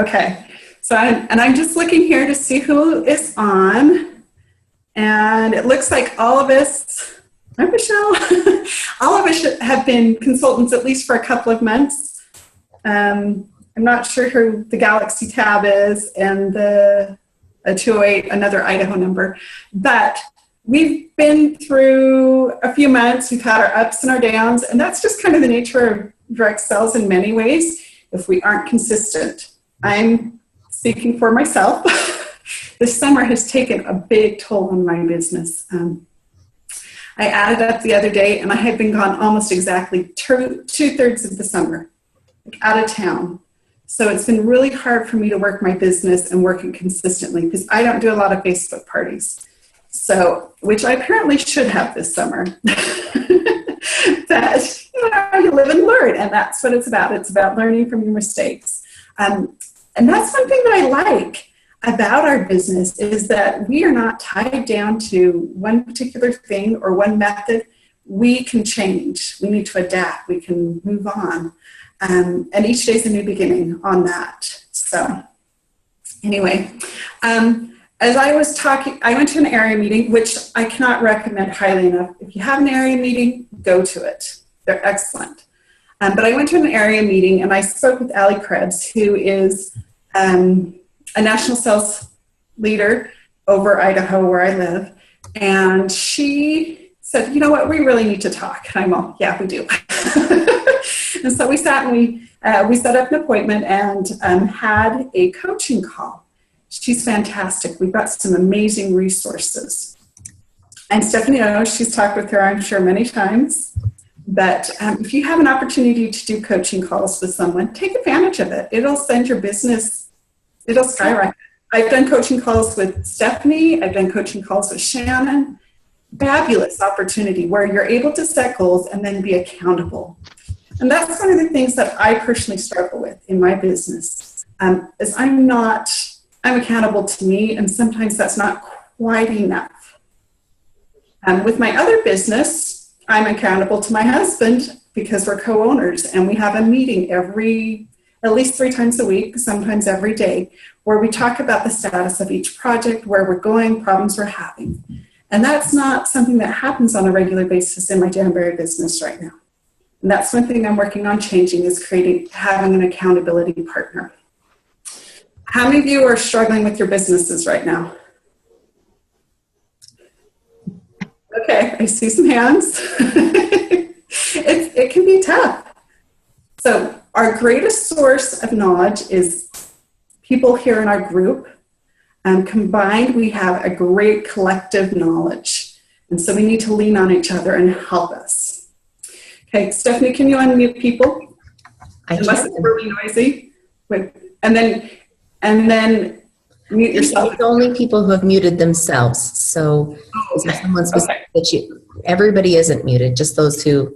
Okay, so I'm just looking here to see who is on, and it looks like all of us, hi Michelle, all of us have been consultants at least for a couple of months. I'm not sure who the Galaxy tab is and the 208, another Idaho number, but we've been through a few months. We've had our ups and our downs, and that's just kind of the nature of direct sales in many ways if we aren't consistent. I'm speaking for myself. This summer has taken a big toll on my business. I added up the other day, and I had been gone almost exactly two-thirds of the summer, like out of town. So it's been really hard for me to work my business and work it consistently because I don't do a lot of Facebook parties. So, which I apparently should have this summer. But, you live and learn, and that's what it's about. It's about learning from your mistakes. And that's one thing that I like about our business is that we are not tied down to one particular thing or one method. We can change. We need to adapt. We can move on. And each day is a new beginning on that. So anyway, as I was talking, I went to an area meeting, which I cannot recommend highly enough. If you have an area meeting, go to it. They're excellent. But I went to an area meeting and I spoke with Allie Krebs, who is a national sales leader over Idaho where I live. And she said, you know what, we really need to talk. And I'm all, yeah, we do. And so we sat and we set up an appointment and had a coaching call. She's fantastic. We've got some amazing resources. And Stephanie, I know she's talked with her, I'm sure, many times. But if you have an opportunity to do coaching calls with someone, take advantage of it. It'll send your business, it'll skyrocket. I've done coaching calls with Stephanie. I've done coaching calls with Shannon. Fabulous opportunity where you're able to set goals and then be accountable. And that's one of the things that I personally struggle with in my business, is I'm accountable to me, and sometimes that's not quite enough. With my other business, I'm accountable to my husband because we're co-owners, and we have a meeting at least 3 times a week, sometimes every day, where we talk about the status of each project, where we're going, problems we're having. And that's not something that happens on a regular basis in my Jamberry business right now. And that's one thing I'm working on changing, is having an accountability partner. How many of you are struggling with your businesses right now? Okay, I see some hands. It can be tough. So our greatest source of knowledge is people here in our group. Combined, we have a great collective knowledge. And so we need to lean on each other and help us. Okay, Stephanie, can you unmute people? Unless it's really noisy. And then mute yourself. It's only people who have muted themselves. So if someone's specific that everybody isn't muted, just those who,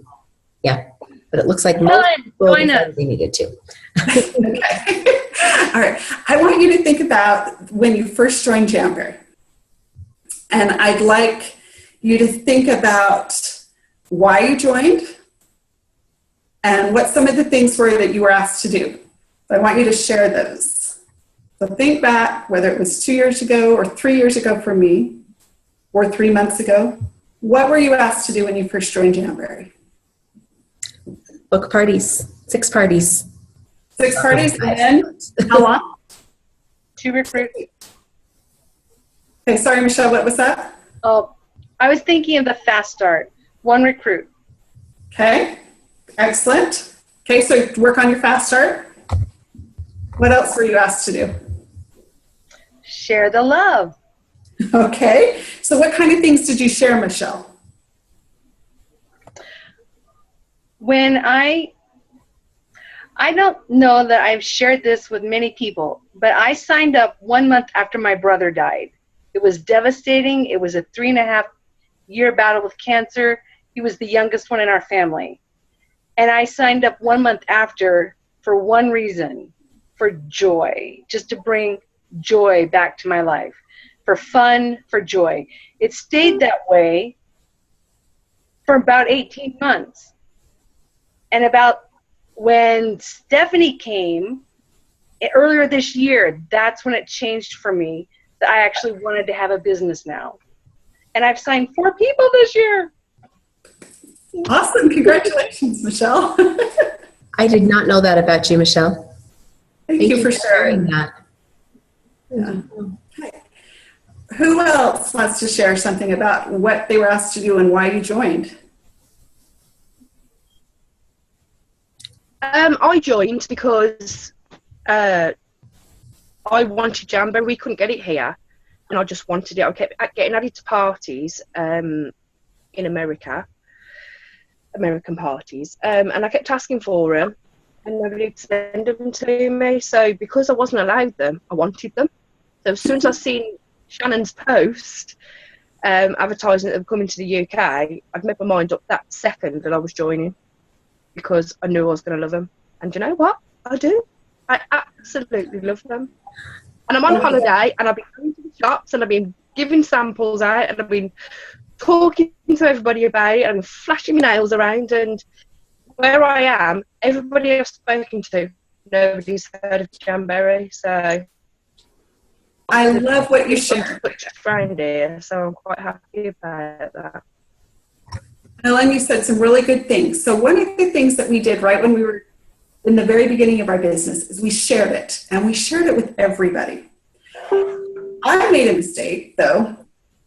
yeah. But it looks like most people decided they needed to. Okay. All right. I want you to think about when you first joined Jamberry. And I'd like you to think about why you joined and what some of the things were that you were asked to do. I want you to share those. So think back, whether it was 2 years ago or 3 years ago for me, or 3 months ago. What were you asked to do when you first joined Jamberry? Book parties, 6 parties. 6 parties, and then how long? 2 recruits. Okay, sorry, Michelle, what was that? Oh, I was thinking of the fast start. 1 recruit. Okay, excellent. Okay, so work on your fast start. What else were you asked to do? Share the love. Okay, so what kind of things did you share, Michelle? When I don't know that I've shared this with many people, but I signed up 1 month after my brother died. It was devastating. It was a 3.5-year battle with cancer. He was the youngest one in our family. And I signed up 1 month after for one reason, for joy, just to bring joy back to my life, for fun, for joy. It stayed that way for about 18 months. And about when Stephanie came, earlier this year, that's when it changed for me that I actually wanted to have a business now. And I've signed 4 people this year. Awesome. Congratulations, Michelle. I did not know that about you, Michelle. Thank you for sharing that. Yeah. Who else wants to share something about what they were asked to do and why you joined? I joined because I wanted Jamboree. We couldn't get it here, and I just wanted it. I kept getting added to parties in American parties, and I kept asking for them, and nobody would send them to me. So because I wasn't allowed them, I wanted them. So as soon as I seen Shannon's post advertising that they were coming to the UK, I'd made my mind up that second that I was joining because I knew I was going to love them. And you know what? I do. I absolutely love them. And I'm on holiday, and I've been going to the shops, and I've been giving samples out, and I've been talking to everybody about it, and flashing my nails around. And where I am, everybody I've spoken to, nobody's heard of Jamboree. So I love what you shared. Around here, so I'm quite happy about that. Ellen, you said some really good things. So one of the things that we did right when we were in the very beginning of our business is we shared it, and we shared it with everybody. I made a mistake, though,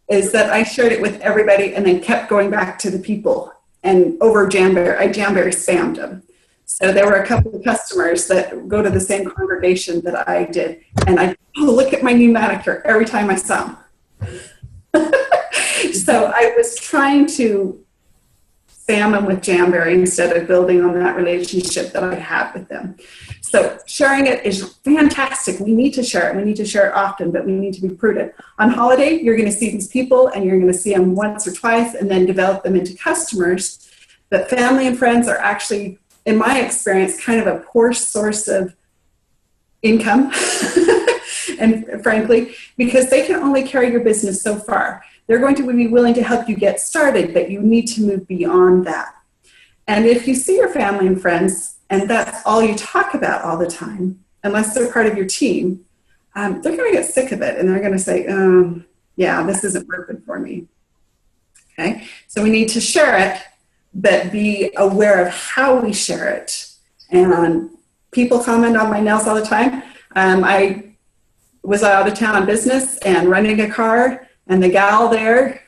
is that I shared it with everybody and then kept going back to the people. And over Jamboree, I Jamboree spammed them. So there were a couple of customers that go to the same congregation that I did, and I look at my new manicure every time I saw them. So I was trying to spam them with Jamboree instead of building on that relationship that I had with them. So sharing it is fantastic. We need to share it. We need to share it often, but we need to be prudent. On holiday, you're going to see these people, and you're going to see them once or twice and then develop them into customers. But family and friends are actually, in my experience, kind of a poor source of income, and frankly, because they can only carry your business so far. They're going to be willing to help you get started, but you need to move beyond that. And if you see your family and friends, and that's all you talk about all the time, unless they're part of your team, they're going to get sick of it, and they're going to say, yeah, this isn't working for me. Okay, so we need to share it, but be aware of how we share it. And people comment on my nails all the time. I was out of town on business and running a car, and the gal there,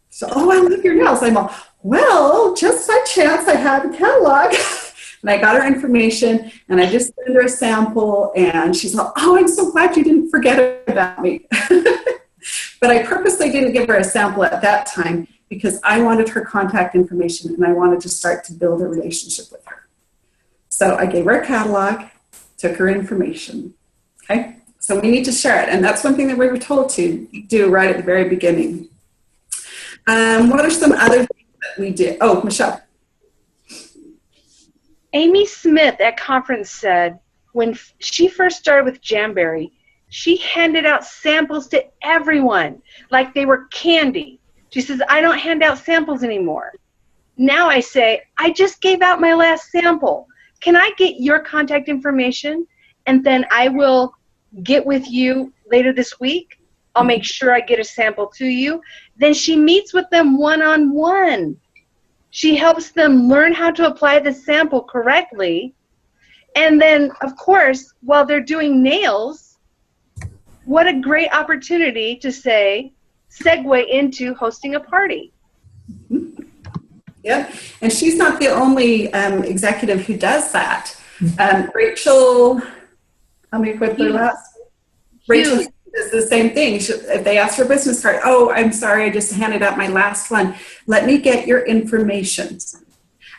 so, oh, I love your nails. I'm all, well, just by chance I had a catalog. And I got her information, and I just sent her a sample, and she's like, oh, I'm so glad you didn't forget about me. But I purposely didn't give her a sample at that time because I wanted her contact information, and I wanted to start to build a relationship with her. So I gave her a catalog, took her information. Okay, so we need to share it, and that's one thing that we were told to do right at the very beginning. What are some other things that we did? Oh, Michelle. Amy Smith at conference said when she first started with Jamboree, she handed out samples to everyone like they were candy. She says, I don't hand out samples anymore. Now I say, I just gave out my last sample. Can I get your contact information? And then I will get with you later this week. I'll make sure I get a sample to you. Then she meets with them one-on-one. She helps them learn how to apply the sample correctly. And then, of course, while they're doing nails, what a great opportunity to segue into hosting a party. Yeah, and she's not the only executive who does that. Rachel, help me with the last. Rachel does the same thing. If they ask for a business card, oh, I'm sorry, I just handed out my last one. Let me get your information.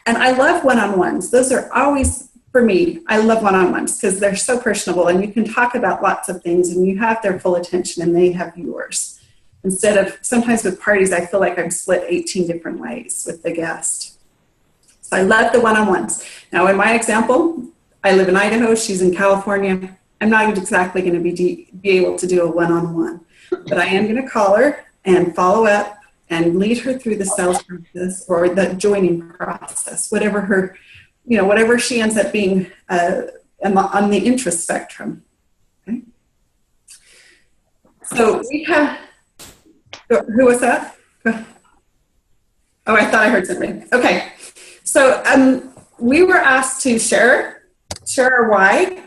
And I love one-on-ones. Those are always, for me, I love one-on-ones because they're so personable, and you can talk about lots of things, and you have their full attention, and they have yours. Instead of, sometimes with parties, I feel like I'm split 18 different ways with the guest. So I love the one-on-ones. Now, in my example, I live in Idaho, she's in California. I'm not exactly going to be able to do a one-on-one, but I am going to call her and follow up and lead her through the sales process or the joining process, whatever her, whatever she ends up being on the interest spectrum. So we have, who was that? Oh, I thought I heard something. Okay. So we were asked to share our why.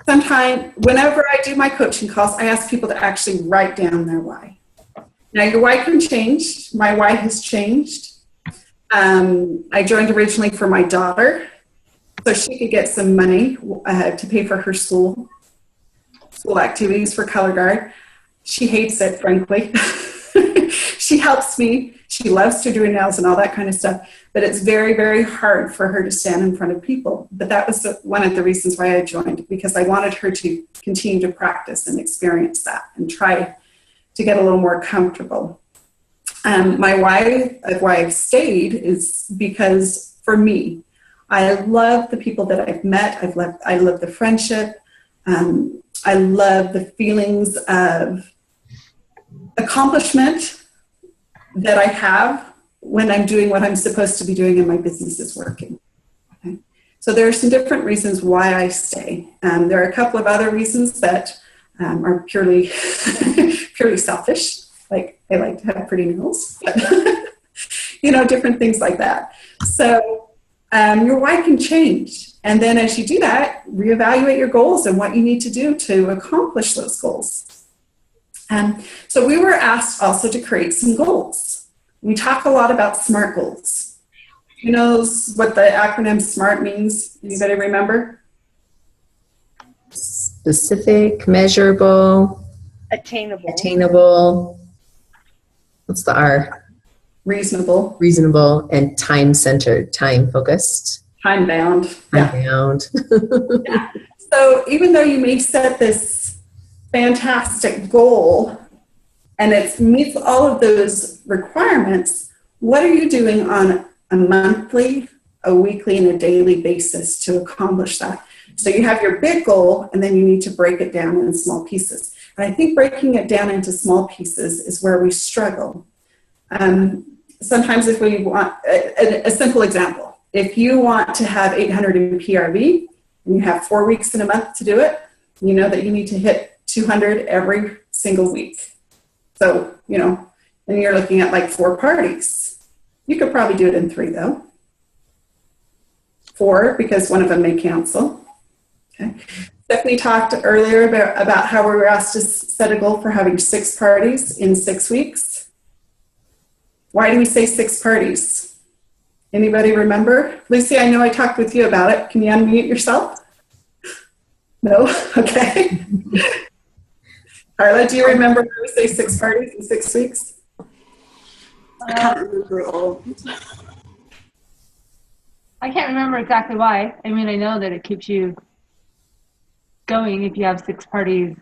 Sometime, whenever I do my coaching calls, I ask people to actually write down their why. Now, your why can change. My why has changed. I joined originally for my daughter, so she could get some money to pay for her school activities for Color Guard. She hates it, frankly. She helps me. She loves to do nails and all that kind of stuff, but it's very, very hard for her to stand in front of people. But that was one of the reasons why I joined, because I wanted her to continue to practice and experience that and try to get a little more comfortable. My why of why I've stayed is because, for me, I love the people that I've met. I love the friendship. I love the feelings of accomplishment that I have when I'm doing what I'm supposed to be doing and my business is working. Okay? So there are some different reasons why I stay. There are a couple of other reasons that are purely selfish. Like, I like to have pretty nails, but different things like that. So your why can change. And then as you do that, reevaluate your goals and what you need to do to accomplish those goals. So we were asked also to create some goals. We talk a lot about SMART goals. Who knows what the acronym SMART means? Anybody remember? Specific, measurable, attainable. What's the R? Reasonable, and time-centered, time-focused. Time-bound. Time-bound. Yeah. So even though you may set this fantastic goal and it meets all of those requirements, what are you doing on a monthly, a weekly, and a daily basis to accomplish that? So you have your big goal, and then you need to break it down in small pieces. And I think breaking it down into small pieces is where we struggle. Sometimes if we want, a simple example, if you want to have 800 in PRV, and you have 4 weeks in a month to do it, you know that you need to hit 200 every single week. So, then you're looking at like 4 parties. You could probably do it in 3 though. 4, because one of them may cancel. Okay. Stephanie talked earlier about how we were asked to set a goal for having 6 parties in 6 weeks. Why do we say 6 parties? Anybody remember? Lucy, I know I talked with you about it. Can you unmute yourself? No? Okay. Carla, do you remember why we say 6 parties in 6 weeks? I can't remember it all. I can't remember exactly why. I mean, I know that it keeps you going if you have 6 parties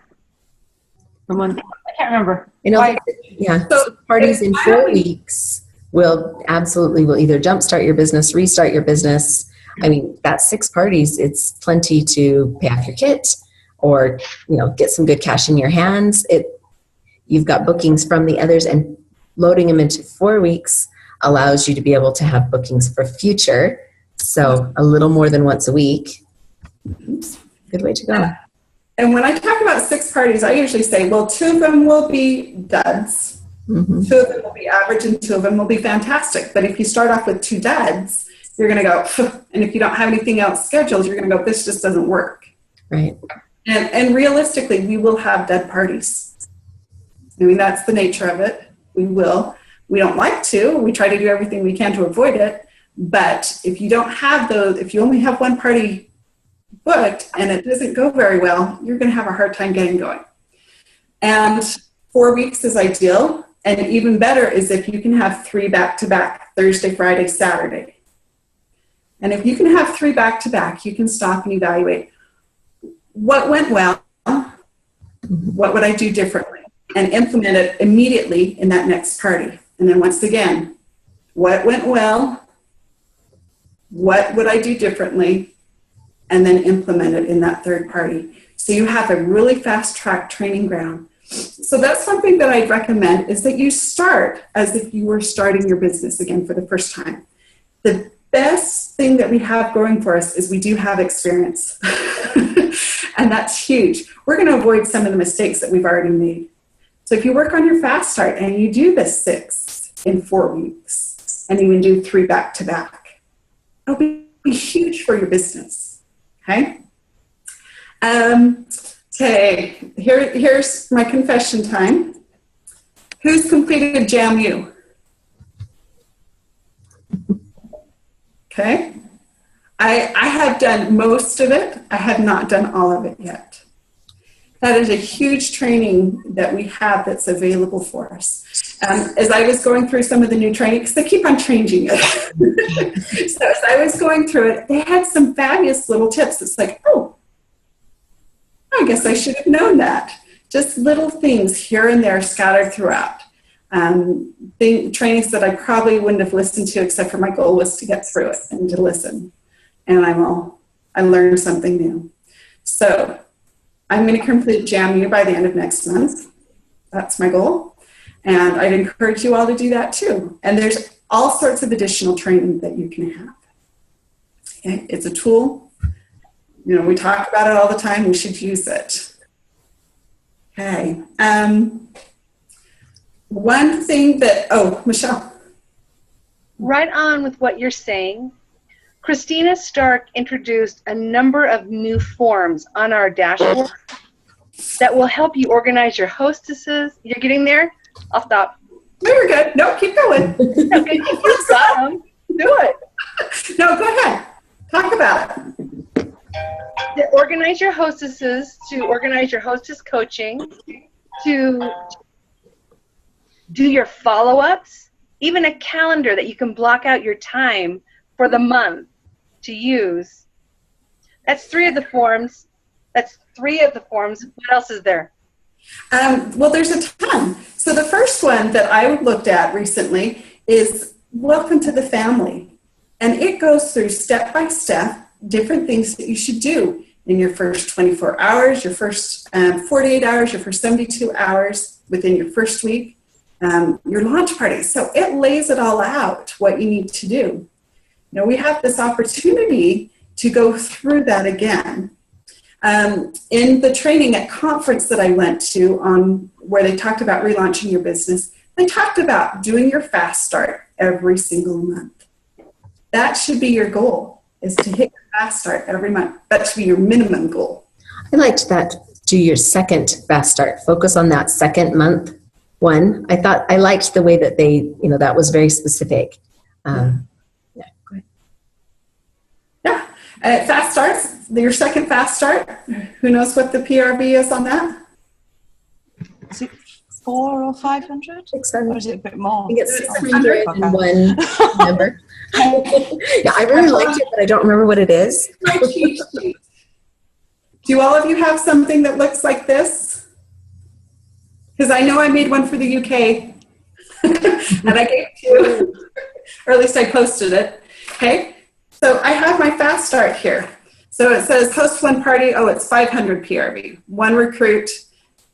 in one. I can't remember. Yeah. So parties in 4 weeks will either jumpstart your business, restart your business. I mean, that's 6 parties. It's plenty to pay off your kit or, get some good cash in your hands. You've got bookings from the others, and loading them into 4 weeks allows you to be able to have bookings for future. So a little more than once a week. Good way to go. And when I talk about 6 parties, I usually say, well, 2 of them will be duds. Mm-hmm. 2 of them will be average and 2 of them will be fantastic. But if you start off with 2 duds, you're going to go, and if you don't have anything else scheduled, you're going to go, this just doesn't work. Right. And realistically, we will have dud parties. I mean, that's the nature of it. We will. We don't like to. We try to do everything we can to avoid it. But if you don't have those, if you only have 1 party booked and it doesn't go very well, you're going to have a hard time getting going. And 4 weeks is ideal. And even better is if you can have 3 back-to-back, Thursday, Friday, Saturday. And if you can have 3 back-to-back, you can stop and evaluate what went well, what would I do differently, and implement it immediately in that next party. And then once again, what went well, what would I do differently, and then implement it in that third party. So you have a really fast track training ground. So that's something that I'd recommend, is that you start as if you were starting your business again for the first time. The best thing that we have going for us is we do have experience. And that's huge. We're going to avoid some of the mistakes that we've already made. So if you work on your fast start and you do the 6 in 4 weeks, and you can do 3 back to back, it'll be huge for your business. Okay. Okay. Here's my confession time. Who's completed JAMU? Okay. I have done most of it. I have not done all of it yet. That is a huge training that we have that's available for us. As I was going through some of the new training, because they keep on changing it. So as I was going through it, they had some fabulous little tips. It's like, oh, I guess I should have known that. Just little things here and there scattered throughout. Trainings that I probably wouldn't have listened to, except for my goal was to get through it and to listen. And I learned something new. So I'm going to complete JAMU by the end of next month. That's my goal. And I'd encourage you all to do that too. And there's all sorts of additional training that you can have. Okay? It's a tool. You know, we talk about it all the time. We should use it. Okay. One thing that, Michelle. Right on with what you're saying. Christina Stark introduced a number of new forms on our dashboard that will help you organize your hostesses. You're getting there? I'll stop. No, you're good. No, keep going. Okay, you got them. Do it. No, go ahead. Talk about it. To organize your hostesses, to organize your hostess coaching, to do your follow-ups, even a calendar that you can block out your time for the month to use. That's 3 of the forms. What else is there? Well, there's a ton. So the first one that I looked at recently is Welcome to the Family. And it goes through step-by-step different things that you should do in your first 24 hours, your first 48 hours, your first 72 hours within your first week, your launch party. So it lays it all out, what you need to do. Now we have this opportunity to go through that again. In the training at conference that I went to on where they talked about relaunching your business, they talked about doing your fast start every single month. That should be your goal, is to hit your fast start every month. That should be your minimum goal. I liked that. Do your second fast start. Focus on that second month one. I liked the way that they, that was very specific. Fast starts, your second fast start. Who knows what the PRV is on that? Is it 400 or 500? 600. Or is it a bit more? I think it's 601 number. Yeah, I really liked it, but I don't remember what it is. My cheat sheet. Do all of you have something that looks like this? Because I know I made one for the UK. And I gave it to you, or at least I posted it. Okay. So I have my fast start here. So it says host 1 party. It's 500 PRV. 1 recruit.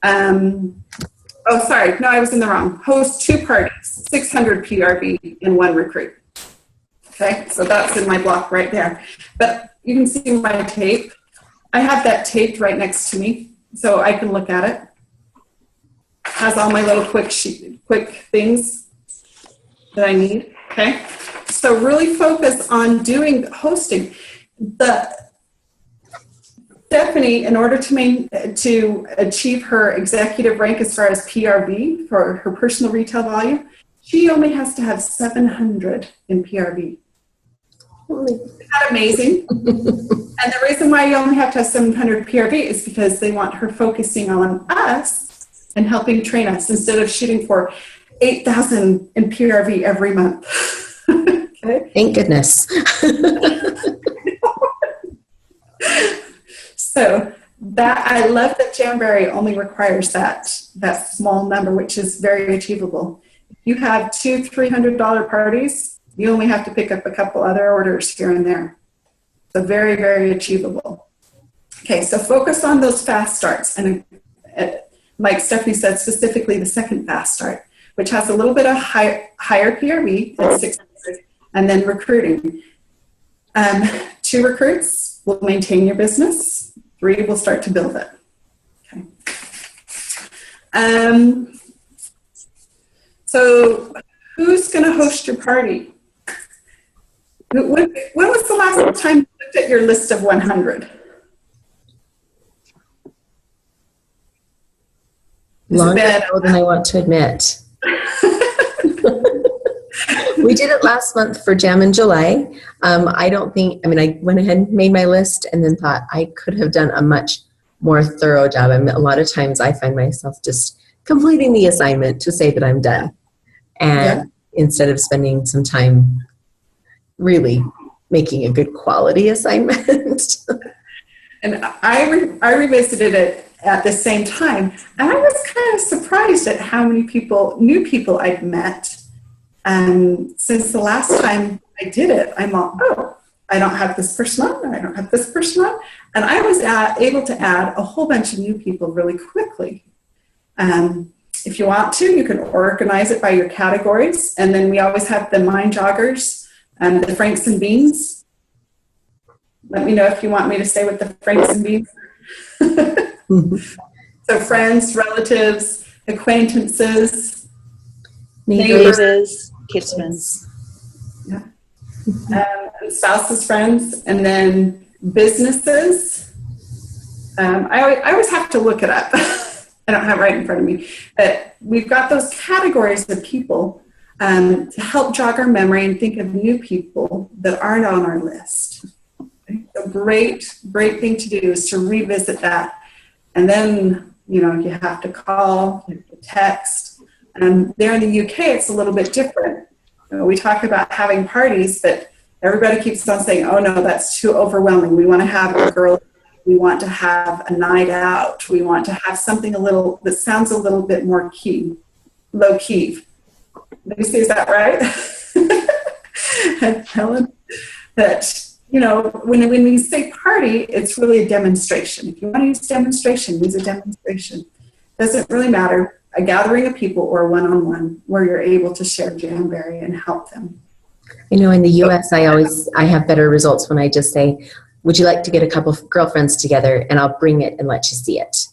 Sorry. No, I was in the wrong. Host 2 parties. 600 PRV and 1 recruit. Okay. So that's in my block right there. But you can see my tape. I have that taped right next to me so I can look at it. Has all my little quick things that I need. Okay. So really focus on doing hosting. Stephanie, in order to achieve her executive rank as far as PRV for her personal retail volume, she only has to have 700 in PRV. Isn't that amazing? And the reason why you only have to have 700 PRV is because they want her focusing on us and helping train us instead of shooting for 8,000 in PRV every month. Okay. Thank goodness. So I love that Jamberry only requires that small number, which is very achievable. If you have 2 $300 parties, you only have to pick up a couple other orders here and there. So very, very achievable. Okay, so focus on those fast starts. And like Stephanie said, specifically the second fast start, which has a little bit of higher PRV at 600. And then recruiting. 2 recruits will maintain your business. 3 will start to build it. Okay. So who's going to host your party? When was the last time you looked at your list of 100? Longer ago than I want to admit. We did it last month for Jam in July. I went ahead and made my list and then thought I could have done a much more thorough job. A lot of times I find myself just completing the assignment to say that I'm done. And instead of spending some time really making a good quality assignment. And I revisited it at the same time, and I was kind of surprised at how many new people I'd met. Since the last time I did it, I'm all, oh, I don't have this person on, and I don't have this person on. And I was able to add a whole bunch of new people really quickly. If you want to, you can organize it by your categories. And then we always have the mind joggers and the Franks and Beans. Let me know if you want me to stay with the Franks and Beans. So friends, relatives, acquaintances, neighbors, kidsmen. Yeah. Spouses, friends, and then businesses. I always have to look it up. I don't have it right in front of me. But we've got those categories of people to help jog our memory and think of new people that aren't on our list. A great thing to do is to revisit that. And then, you have to call, you have to text. There in the UK, it's a little bit different. We talk about having parties, but everybody keeps on saying, oh no, that's too overwhelming. We want to have a girl, we want to have a night out. We want to have something that sounds a little bit more low key. Let me see, is that right? Helen? That, when we say party, it's really a demonstration. If you want to use demonstration, use a demonstration. Doesn't really matter, a gathering of people or one-on-one where you're able to share Jamberry and help them. In the US, I have better results when I just say, would you like to get a couple of girlfriends together and I'll bring it and let you see it.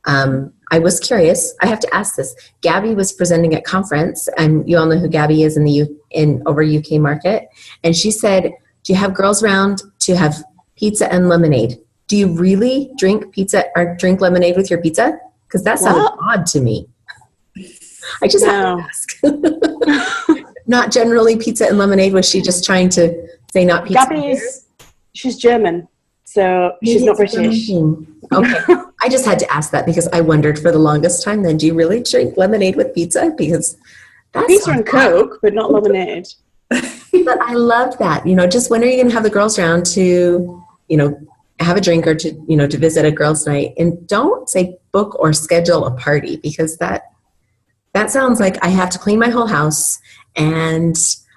I was curious. I have to ask this. Gabby was presenting at conference, and you all know who Gabby is in over UK market. And she said, do you have girls round to have pizza and lemonade? Do you really drink pizza or drink lemonade with your pizza? Because that sounded odd to me. I just have to ask. Not generally pizza and lemonade. Was she just trying to say not pizza? She's German, so she's not British. Okay. I just had to ask that because I wondered for the longest time, then, do you really drink lemonade with pizza? Because that's pizza and Coke, but not lemonade. But I love that. Just when are you going to have the girls round to, have a drink or to, to visit a girls' night? And don't say book or schedule a party, because that sounds like I have to clean my whole house and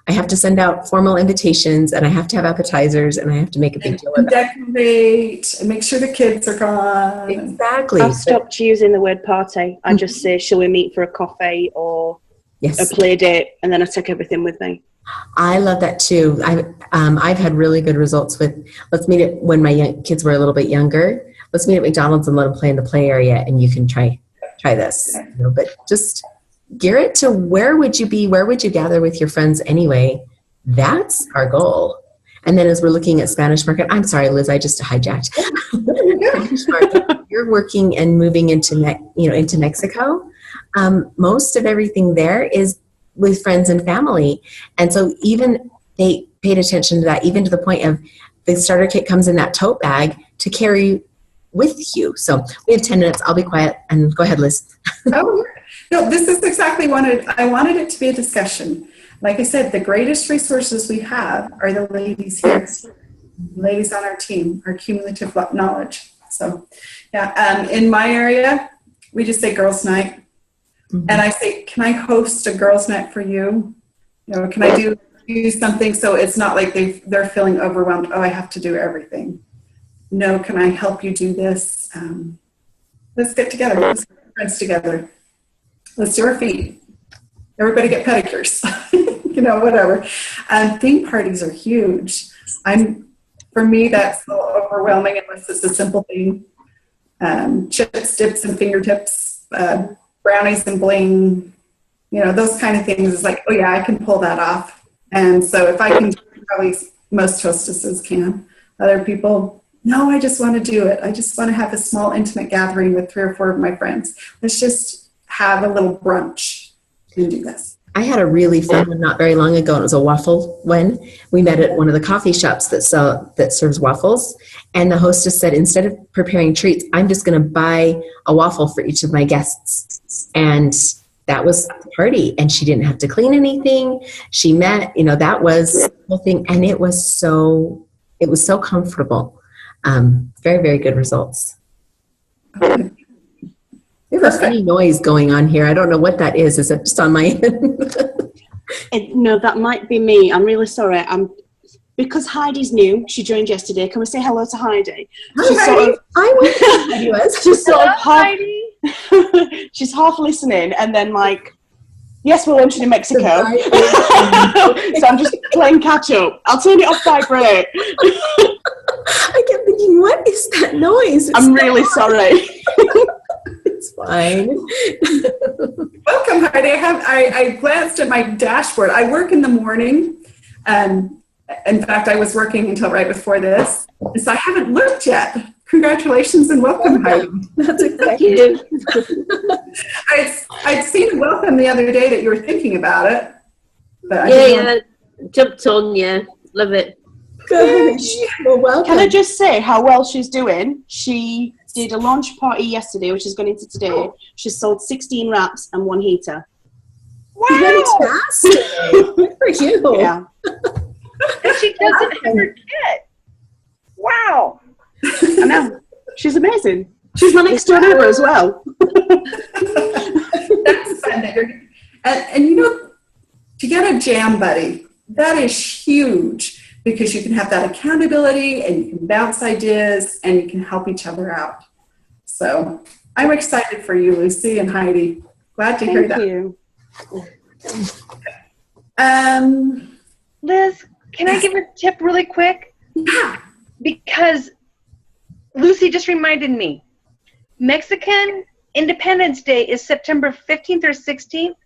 I have to send out formal invitations and I have to have appetizers and I have to make a big deal of it. Decorate and make sure the kids are gone. Exactly. I've stopped using the word party. I just say, shall we meet for a coffee or a play date? And then I take everything with me. I love that too. I've had really good results with, let's meet it when my kids were a little bit younger. Let's meet at McDonald's and let them play in the play area and you can try this. But just gear it to where would you be? Where would you gather with your friends anyway? That's our goal. And then as we're looking at Spanish market, I'm sorry, Liz, I just hijacked. Spanish market, you're working and moving into Mexico. Most of everything there is with friends and family. And so even they paid attention to that, even to the point of the starter kit comes in that tote bag to carry with you. So we have 10 minutes. I'll be quiet and go ahead, Liz. Oh, no, this is exactly I wanted it to be a discussion. Like I said, the greatest resources we have are the ladies here, ladies on our team, our cumulative knowledge. So, in my area, we just say girls' night. Mm-hmm. And I say, can I host a girls' night for you? Can I do something so it's not like they're feeling overwhelmed? Oh, I have to do everything. No, can I help you do this? Let's get together. Let's get friends together. Let's do our feet. Everybody get pedicures. Whatever. Theme parties are huge. For me, that's a little overwhelming unless it's a simple thing. Chips, dips, and fingertips. Brownies and bling. those kind of things is like, oh yeah, I can pull that off. And so if I can, probably most hostesses can. Other people, no, I just want to do it. I just want to have a small intimate gathering with 3 or 4 of my friends. Let's just have a little brunch and do this. I had a really fun one not very long ago. It was a waffle one. We met at one of the coffee shops that serves waffles. And the hostess said, instead of preparing treats, I'm just going to buy a waffle for each of my guests. And that was the party. And she didn't have to clean anything. She met, that was the whole thing. And it was so comfortable. Very, very good results. Okay. There's a funny noise going on here. I don't know what that is. Is it just on my end? No, that might be me. I'm really sorry. Because Heidi's new. She joined yesterday. Can we say hello to Heidi? Hi, Heidi. She's sort of Heidi. She's half listening and then like, yes, we're launching in Mexico. So I'm just playing catch up. I'll turn it off vibrate. I kept thinking, what is that noise? I'm really sorry. It's fine. Welcome, Heidi. I glanced at my dashboard. I work in the morning. In fact, I was working until right before this. So I haven't looked yet. Congratulations and welcome, Heidi. That's exciting. I'd seen welcome the other day that you were thinking about it. But jumped on, yeah. Love it. Gosh. Well, welcome. Can I just say how well she's doing? She did a launch party yesterday, which is going into today. She sold 16 wraps and 1 heater. Wow! Fantastic. Good for you. Yeah. And she doesn't have her kit. Wow. I know. She's amazing. She's my next door neighbor as well. That's fun. And to get a jam buddy, that is huge because you can have that accountability and you can bounce ideas and you can help each other out. So I'm excited for you, Lucy and Heidi. Glad to hear that. Thank you. Liz, can I give a tip really quick? Yeah. Because Lucy just reminded me, Mexican Independence Day is September 15th or 16th.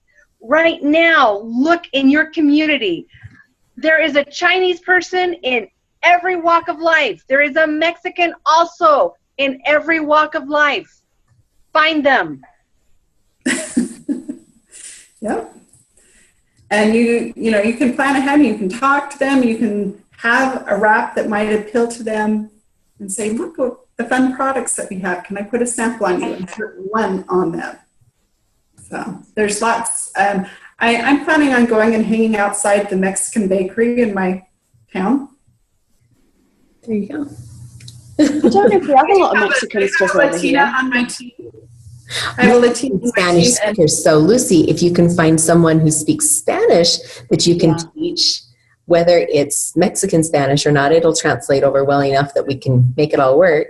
Right now, look in your community. There is a Chinese person in every walk of life. There is a Mexican also in every walk of life. Find them. Yep. And you can plan ahead, you can talk to them, you can have a wrap that might appeal to them and say, look what the fun products that we have. Can I put a sample on you and put one on them? So there's lots. I'm planning on going and hanging outside the Mexican bakery in my town. There you go. I don't know if we have a lot of Mexican stuff over here. On my team. I have a Latino Spanish speakers. So Lucy, if you can find someone who speaks Spanish that you can teach, whether it's Mexican Spanish or not, it'll translate over well enough that we can make it all work.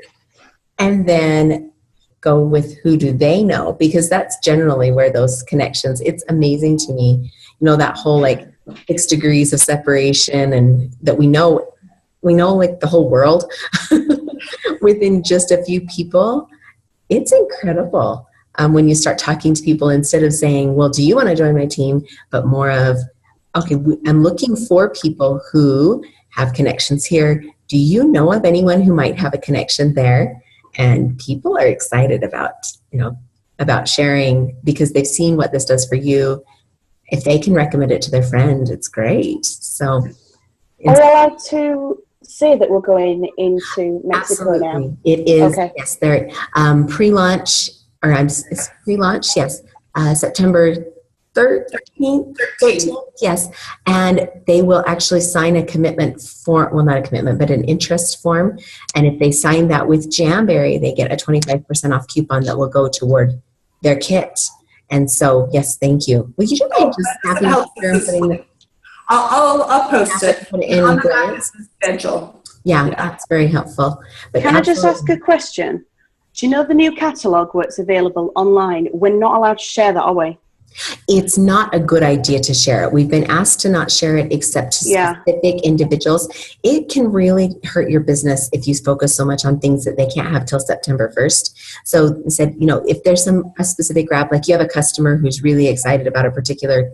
And then go with who do they know, because that's generally where those connections, it's amazing to me, that whole like 6 degrees of separation and that we know like the whole world within just a few people. It's incredible when you start talking to people instead of saying, well, do you want to join my team? But more of, okay, I'm looking for people who have connections here. Do you know of anyone who might have a connection there? And people are excited about sharing because they've seen what this does for you. If they can recommend it to their friend, it's great. So, are we allowed to say that we're going into Mexico now? It is. Okay. Yes, they're pre-launch, it's pre-launch. Yes, September 13th, yes. And they will actually sign a commitment form, well, not a commitment, but an interest form. And if they sign that with Jamberry, they get a 25% off coupon that will go toward their kit. And so, yes, thank you. Well, you just happy to putting the, I'll post it. Put it in on the back of the schedule. Yeah, that's very helpful. But can I just ask a question? Do you know the new catalogue where it's available online? We're not allowed to share that, are we? It's not a good idea to share it. We've been asked to not share it except to specific individuals. It can really hurt your business if you focus so much on things that they can't have till September 1st. So said, if there's a specific wrap, like you have a customer who's really excited about a particular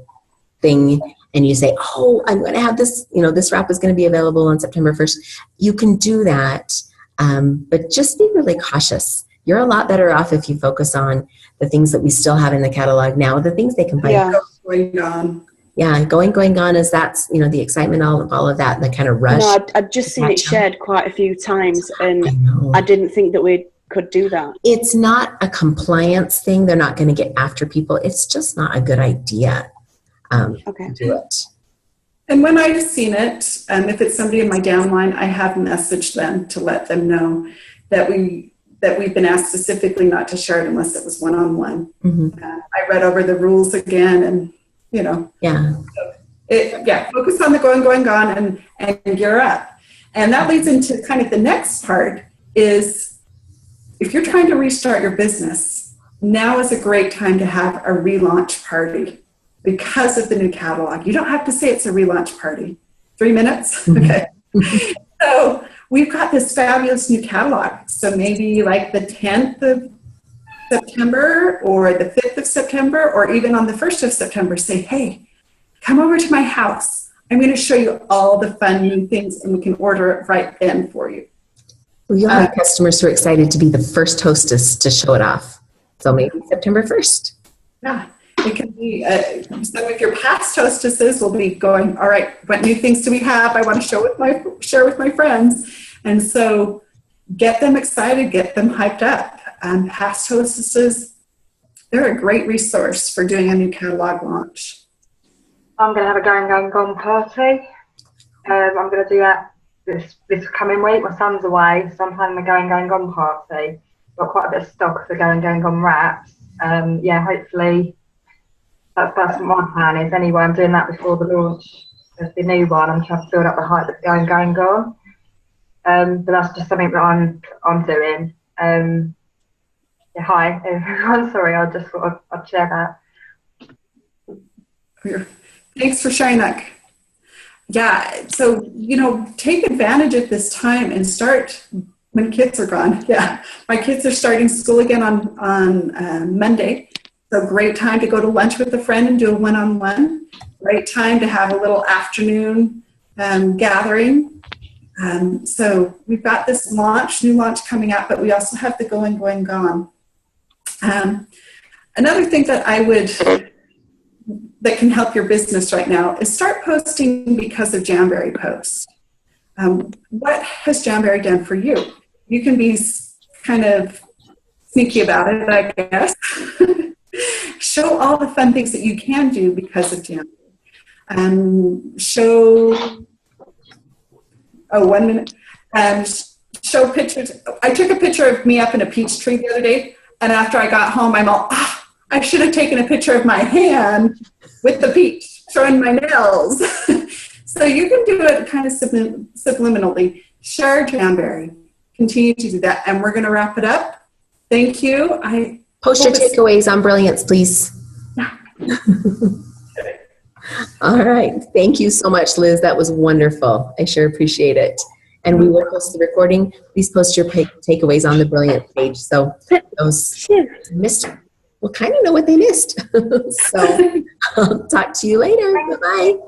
thing and you say, oh, I'm going to have this, this wrap is going to be available on September 1st. You can do that, but just be really cautious. You're a lot better off if you focus on the things that we still have in the catalog now, the things they can buy. Going gone. Yeah, going gone is that's, the excitement, all of that, and the kind of rush. No, I'd just seen it shared quite a few times, and I didn't think that we could do that. It's not a compliance thing. They're not going to get after people. It's just not a good idea to do it. And when I've seen it, if it's somebody in my downline, I have messaged them to let them know that we've been asked specifically not to share it unless it was one-on-one. Mm-hmm. I read over the rules again, and focus on the going gone and gear up. And that leads into kind of the next part is, if you're trying to restart your business, now is a great time to have a relaunch party because of the new catalog. You don't have to say it's a relaunch party. 3 minutes? Okay. So we've got this fabulous new catalog. So maybe like the 10th of September or the 5th of September, or even on the 1st of September, say, hey, come over to my house. I'm going to show you all the fun new things, and we can order it right then for you. Well, you'll have customers who are excited to be the first hostess to show it off. So maybe September 1st. Yeah. It can be, some of your past hostesses will be going, all right, what new things do we have? I want to share with my friends. And so get them excited, get them hyped up. Past hostesses, they're a great resource for doing a new catalog launch. I'm going to have a going gone party. I'm going to do that this coming week. My son's away, so I'm having a going gone party. Got quite a bit of stock of the going gone wraps. Hopefully that's what my plan is. Anyway, I'm doing that before the launch of the new one. I'm trying to build up the hype that's going gone. But that's just something that I'm doing. Hi everyone. Sorry, I just thought I'd share that. Thanks for sharing that. Yeah, so take advantage of this time and start when kids are gone. Yeah, my kids are starting school again on Monday. So great time to go to lunch with a friend and do a one-on-one. Great time to have a little afternoon gathering. So we've got this new launch coming up, but we also have the going gone. Another thing that can help your business right now is start posting because of Jamberry posts. What has Jamberry done for you? You can be kind of sneaky about it, I guess. Show all the fun things that you can do because of Jamberry. Show pictures. I took a picture of me up in a peach tree the other day, and after I got home, I'm all, I should have taken a picture of my hand with the peach, showing my nails. So you can do it kind of subliminally. Share Jamberry. Continue to do that. And we're going to wrap it up. Thank you. Post your takeaways on Brilliance, please. Yeah. All right. Thank you so much, Liz. That was wonderful. I sure appreciate it. And we will post the recording. Please post your takeaways on the Brilliant page. So those missed will kind of know what they missed. So I'll talk to you later. Bye-bye.